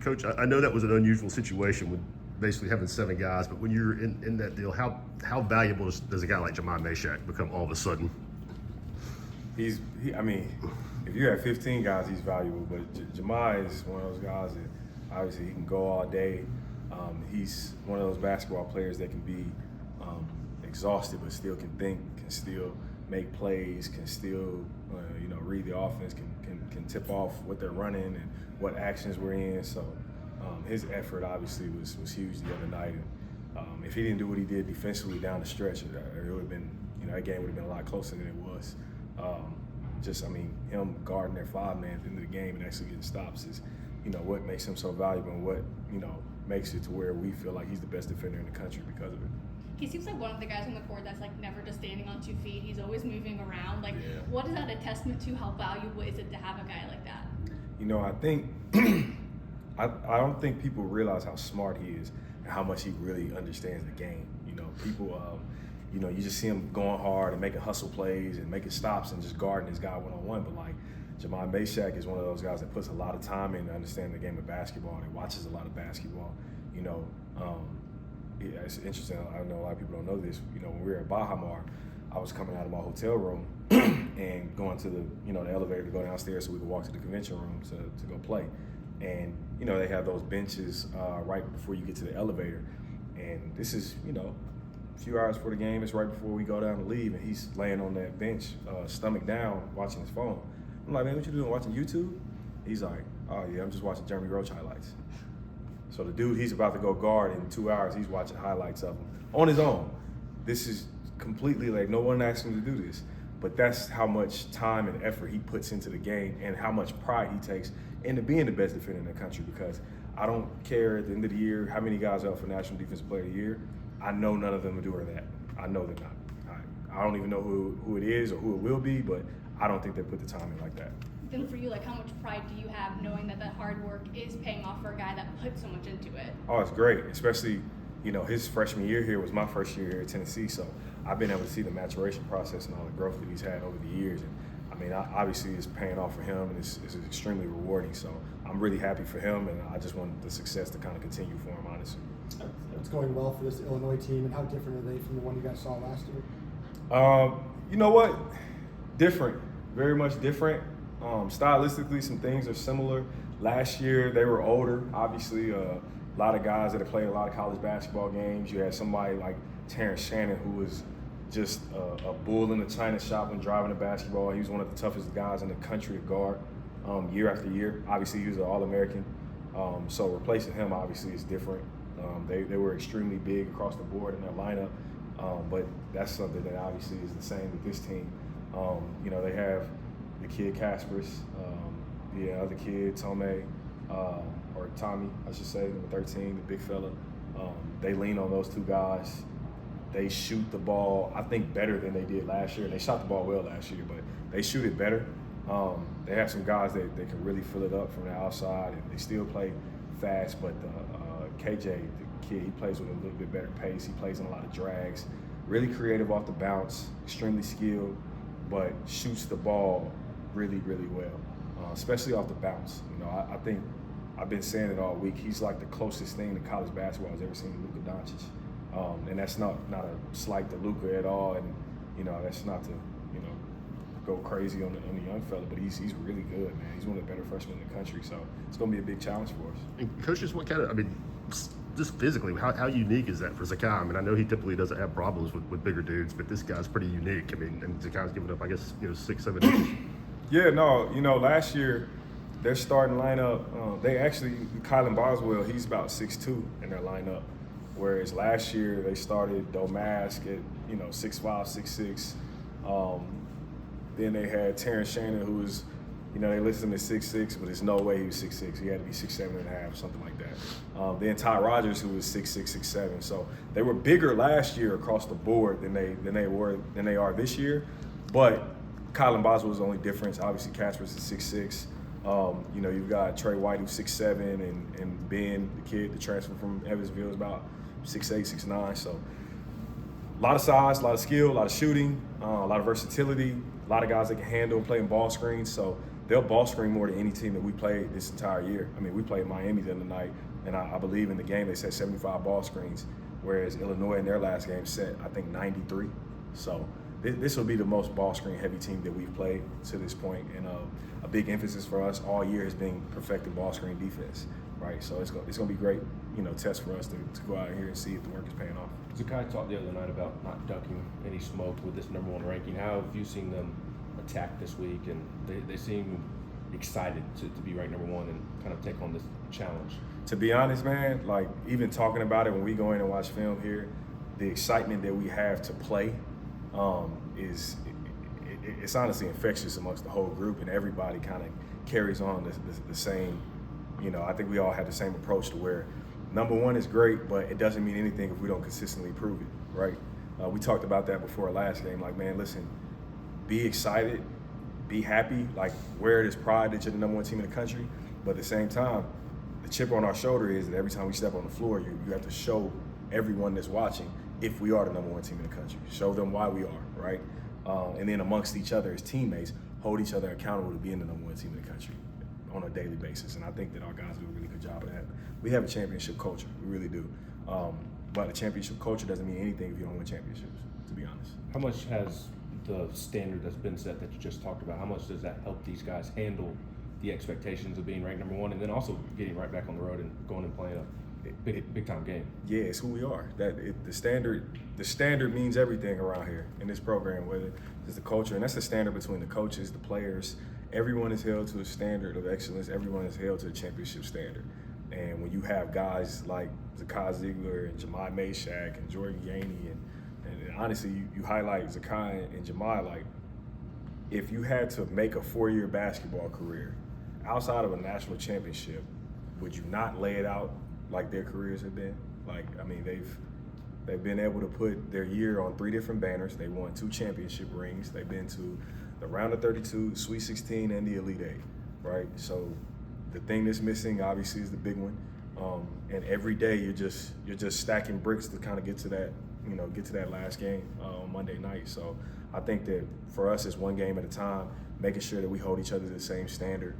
Coach, I know that was an unusual situation with basically having 7 guys, but when you're in that deal, how valuable does a guy like Jemai Meshack become all of a sudden? I mean, if you have 15 guys, he's valuable, but Jemai is one of those guys that obviously he can go all day. He's one of those basketball players that can be exhausted but still can think, can still make plays, can still read the offense, can tip off what they're running and what actions we're in. So his effort obviously was huge the other night. And if he didn't do what he did defensively down the stretch, it would have been that game would have been a lot closer than it was. Him guarding their 5-man at the end of the game and actually getting stops is, what makes him so valuable and what, makes it to where we feel like he's the best defender in the country because of it. He seems like one of the guys on the court that's like never just standing on 2 feet. He's always moving around. What is that a testament to? How valuable is it to have a guy like that? I think I don't think people realize how smart he is and how much he really understands the game. People you just see him going hard and making hustle plays and making stops and just guarding his guy one-on-one. But Jemai Meshack is one of those guys that puts a lot of time into understanding the game of basketball and watches a lot of basketball. It's interesting. I know a lot of people don't know this. When we were at Baha Mar, I was coming out of my hotel room and going to the the elevator to go downstairs so we could walk to the convention room to go play. And they have those benches right before you get to the elevator. And this is a few hours before the game. It's right before we go down to leave, and he's laying on that bench, stomach down, watching his phone. I'm like, man, what you doing? Watching YouTube? He's like, oh yeah, I'm just watching Jeremy Roach highlights. So the dude he's about to go guard in 2 hours, he's watching highlights of him on his own. This is completely no one asked him to do this, but that's how much time and effort he puts into the game and how much pride he takes into being the best defender in the country. Because I don't care at the end of the year how many guys are up for National Defensive Player of the Year. I know none of them are doing that. I know they're not. I don't even know who it is or who it will be, but I don't think they put the time in like that. Then for you, how much pride do you have knowing that that hard work is paying off for a guy that put so much into it? Oh, it's great, especially, his freshman year here was my first year here at Tennessee, so I've been able to see the maturation process and all the growth that he's had over the years. And obviously it's paying off for him and it's extremely rewarding, so I'm really happy for him and I just want the success to kind of continue for him, honestly. It's going well for this Illinois team, and how different are they from the one you guys saw last year? You know what? Different, very much different. Stylistically, some things are similar. Last year, they were older. Obviously, a lot of guys that have played a lot of college basketball games. You had somebody like Terrence Shannon, who was just a bull in the china shop when driving the basketball. He was one of the toughest guys in the country to guard year after year. Obviously, he was an All-American. So replacing him, obviously, is different. They were extremely big across the board in their lineup, but that's something that obviously is the same with this team. They have the kid Caspers, the other kid Tommy, I should say, number 13, the big fella. They lean on those 2 guys. They shoot the ball, I think, better than they did last year. They shot the ball well last year, but they shoot it better. They have some guys that can really fill it up from the outside, and they still play fast, but KJ, the kid, he plays with a little bit better pace. He plays in a lot of drags. Really creative off the bounce, extremely skilled, but shoots the ball really, really well, especially off the bounce. I think I've been saying it all week. He's like the closest thing to college basketball I've ever seen to Luka Doncic. And that's not a slight to Luka at all. And, that's not to, go crazy on the young fella, but he's really good, man. He's one of the better freshmen in the country, so it's going to be a big challenge for us. And coaches, what kind of, just physically, how unique is that for Zakai? I know he typically doesn't have problems with bigger dudes, but this guy's pretty unique. And Zakai's giving up, 6, 7 inches. Yeah, no, last year, their starting lineup, Kylan Boswell, he's about 6'2" in their lineup, whereas last year they started Domask at, 6'5", 6'6". Then they had Terrence Shannon, who was, they listed him at 6'6", but there's no way he was 6'6". He had to be 6'7.5", something like that. Then Ty Rogers, who was 6'6", 6'7". So they were bigger last year across the board than they are this year. But Kylan Boswell was the only difference. Obviously, Casper's is 6'6". You've got Trey White, who's 6'7", and Ben, the kid, the transfer from Evansville, is about 6'8", 6'9". So a lot of size, a lot of skill, a lot of shooting, a lot of versatility, a lot of guys that can handle and play in ball screens. So they'll ball screen more than any team that we played this entire year. I mean, we played Miami the other night, and I believe in the game they set 75 ball screens, whereas Illinois in their last game set, I think, 93. So this will be the most ball screen heavy team that we've played to this point, and a big emphasis for us all year has been perfecting ball screen defense, right? So it's gonna be great, test for us to go out here and see if the work is paying off. Zakai talked the other night about not ducking any smoke with this #1 ranking. How have you seen them attack this week? And they seem excited to be ranked #1 and kind of take on this challenge. To be honest, man, like even talking about it when we go in and watch film here, the excitement that we have to play it's honestly infectious amongst the whole group, and everybody kind of carries on the same. I think we all have the same approach to where #1 is great, but it doesn't mean anything if we don't consistently prove it, right? We talked about that before our last game. Like, man, listen, be excited, be happy, like wear this pride that you're the #1 team in the country, but at the same time, the chip on our shoulder is that every time we step on the floor, you have to show everyone that's watching if we are the #1 team in the country. Show them why we are, right? And then amongst each other as teammates, hold each other accountable to being the #1 team in the country on a daily basis. And I think that our guys do a really good job of that. We have a championship culture, we really do. But a championship culture doesn't mean anything if you don't win championships, to be honest. How much has the standard that's been set that you just talked about, how much does that help these guys handle the expectations of being ranked #1 and then also getting right back on the road and going and playing a big time game? Yeah, it's who we are. The standard means everything around here in this program, whether it's the culture, and that's the standard between the coaches, the players. Everyone is held to a standard of excellence. Everyone is held to a championship standard. And when you have guys like Zakai Ziegler and Jemai Meshack and Jordan Yaney, and honestly, you highlight Zakai and Jemai, like if you had to make a 4-year basketball career outside of a national championship, would you not lay it out like their careers have been? Like, I mean, they've been able to put their year on 3 different banners. They won 2 championship rings. They've been to the round of 32, Sweet 16, and the Elite Eight, right? So the thing that's missing, obviously, is the big one. And every day you're just stacking bricks to kind of get to that last game on Monday night. So I think that for us, it's one game at a time, making sure that we hold each other to the same standard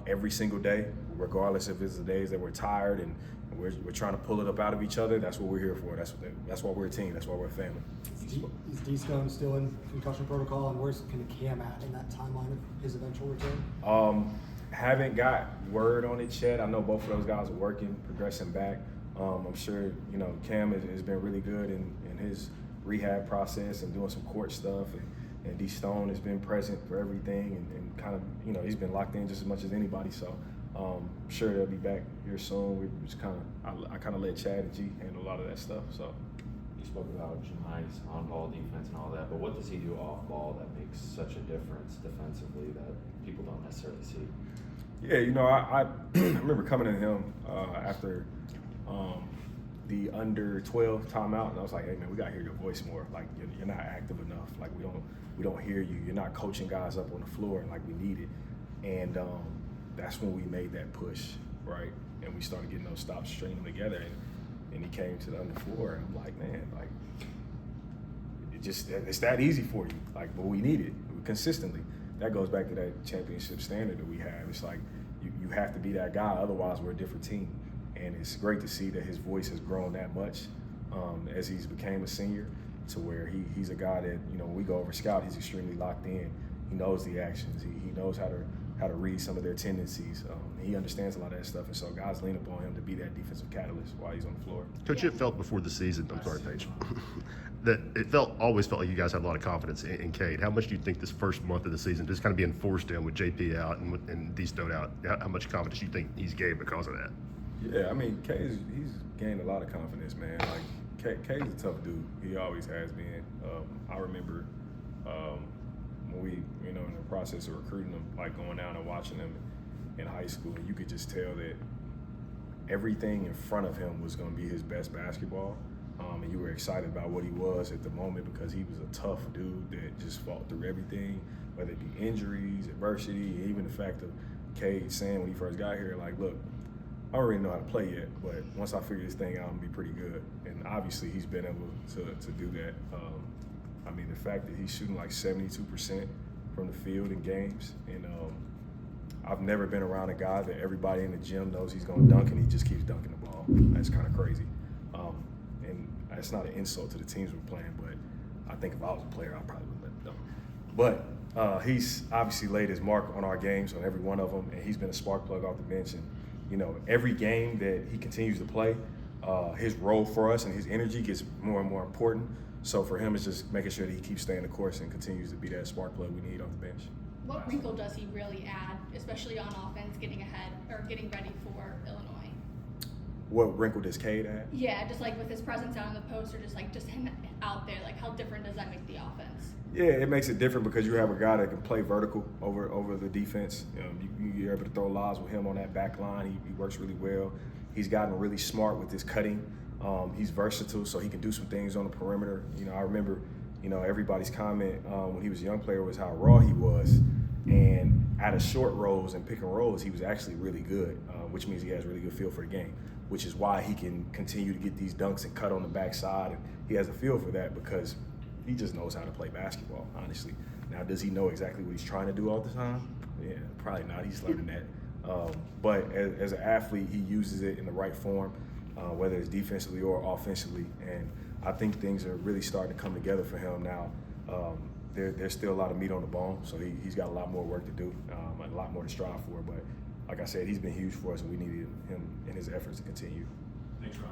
every single day, regardless if it's the days that we're tired and we're trying to pull it up out of each other. That's what we're here for. That's why we're a team. That's why we're a family. Is D-Stone still in concussion protocol, and where's kind of Cam at in that timeline of his eventual return? Haven't got word on it yet. I know both of those guys are working, progressing back. I'm sure, Cam has been really good in his rehab process and doing some court stuff. And D-Stone has been present for everything and kind of, he's been locked in just as much as anybody. So I'm sure they'll be back here soon. I kind of let Chad and G handle a lot of that stuff. So you spoke about Jemai's on-ball defense and all that, but what does he do off-ball that makes such a difference defensively that people don't necessarily see? Yeah, I remember coming to him after the under 12 timeout, and I was like, hey man, we gotta hear your voice more. Like you're not active enough. Like we don't hear you. You're not coaching guys up on the floor, and like we need it. And that's when we made that push, right? And we started getting those stops stringing together, and he came to the under 4, and I'm like, man, like it's that easy for you. Like, but we need it consistently. That goes back to that championship standard that we have. It's like you have to be that guy, otherwise we're a different team. And it's great to see that his voice has grown that much as he's became a senior, to where he's a guy that, when we go over scout, he's extremely locked in. He knows the actions. He knows how to read some of their tendencies. He understands a lot of that stuff, and so guys lean upon him to be that defensive catalyst while he's on the floor. Coach, it felt before the season, I'm sorry, Paige, that it always felt like you guys had a lot of confidence in Cade. How much do you think this first month of the season, just kind of being forced in with JP out and D-Stone out, how much confidence do you think he's gained because of that? Yeah, I mean, he's gained a lot of confidence, man. Like, K's a tough dude. He always has been. I remember when we, in the process of recruiting him, like going down and watching him in high school, you could just tell that everything in front of him was going to be his best basketball. And you were excited about what he was at the moment because he was a tough dude that just fought through everything, whether it be injuries, adversity, even the fact of Cade saying when he first got here, like, look, I don't really know how to play yet, but once I figure this thing out, I'm gonna be pretty good. And obviously, he's been able to do that. I mean, the fact that he's shooting like 72% from the field in games, and I've never been around a guy that everybody in the gym knows he's going to dunk, and he just keeps dunking the ball. That's kind of crazy. And it's not an insult to the teams we're playing, but I think if I was a player, I probably would let him dunk. But he's obviously laid his mark on our games, on every one of them, and he's been a spark plug off the bench. And, you know, every game that he continues to play, his role for us and his energy gets more and more important. So for him, it's just making sure that he keeps staying the course and continues to be that spark plug we need off the bench. What wrinkle does he really add, especially on offense, getting ahead or getting ready for Illinois? What wrinkle does Cade add? Yeah, just like with his presence out on the post, or just him out there, like how different does that make the offense? Yeah, it makes it different because you have a guy that can play vertical over the defense. You're able to throw lobs with him on that back line. He works really well. He's gotten really smart with his cutting. He's versatile, so he can do some things on the perimeter. You know, I remember, everybody's comment when he was a young player was how raw he was. And out of short rolls and pick and rolls, he was actually really good, which means he has a really good feel for the game, which is why he can continue to get these dunks and cut on the backside. And he has a feel for that because he just knows how to play basketball, honestly. Now, does he know exactly what he's trying to do all the time? Yeah, probably not. He's learning that. But as an athlete, he uses it in the right form, whether it's defensively or offensively. And I think things are really starting to come together for him now. There's still a lot of meat on the bone, so he's got a lot more work to do, a lot more to strive for. But like I said, he's been huge for us, and we needed him and his efforts to continue. Thanks, Ron.